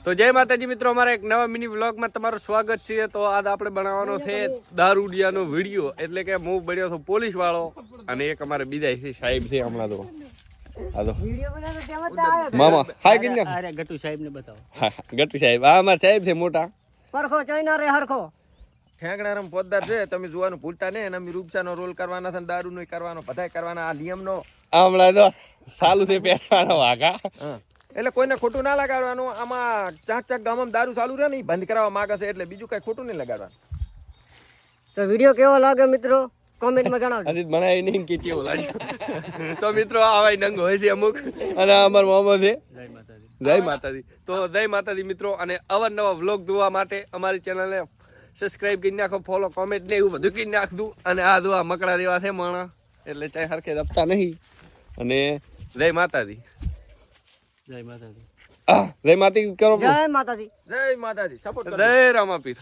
તો જય માતાજી મિત્રો, અમારા એક નવા મિની વ્લોગમાં તમારું સ્વાગત છે. તો આજ આપણે બનાવવાનો છે દારૂડિયાનો વિડીયો, એટલે કે હું બન્યો છું પોલીસ વાળો અને એક અમારે બીજા છે સાહેબ છે. હમણાં તો આ તો મામા હાય કિન્ને અરે ગટુ સાહેબ ને બતાવો. હા ગટુ સાહેબ, આ અમારા સાહેબ છે મોટા. પરખો ચાઈના રે હરખો ઠેંગણારામ પોતદાર છે. તમે જોવાનું ભૂલતા નહીં. અમે રૂપસાનો રોલ કરવાના છે, દારૂ નો કરવાનો, બધાય કરવાના. આ નિયમનો હમણાં તો ચાલુ છે પહેરવાનો વાઘા. એટલે કોઈને ખોટું ના લગાડવાનું. આમાં ચાક ગામમાં દારૂ ચાલુ રહે ને ઈ બંધ કરાવવા માંગે છે, એટલે બીજું કઈ ખોટું નહીં લગાડવાનું. તો વિડિયો કેવો લાગે મિત્રો કોમેન્ટમાં જણાવજો. હજી બનાવી નહીં કે કેવું લાગે. તો મિત્રો આવા નંગ હોય છે અમુક, અને અમાર મામા છે. જય માતાજી. તો જય માતાજી મિત્રો, અને અવારનવા વ્લોગ જોવા માટે અમારી ચેનલને સબસ્ક્રાઇબ કરી નાખો, ફોલો, કોમેન્ટ ને એવું બધું કરી નાખતું. અને આ જોવા મકડા જેવા છે માણા, એટલે ચાય હરખે દબતા નહીં. અને જય માતાજી. જય માતાજી. જય માતાજી કરો. જય માતાજી. જય માતાજી. સપોર્ટ કરો. જય રામાપીર.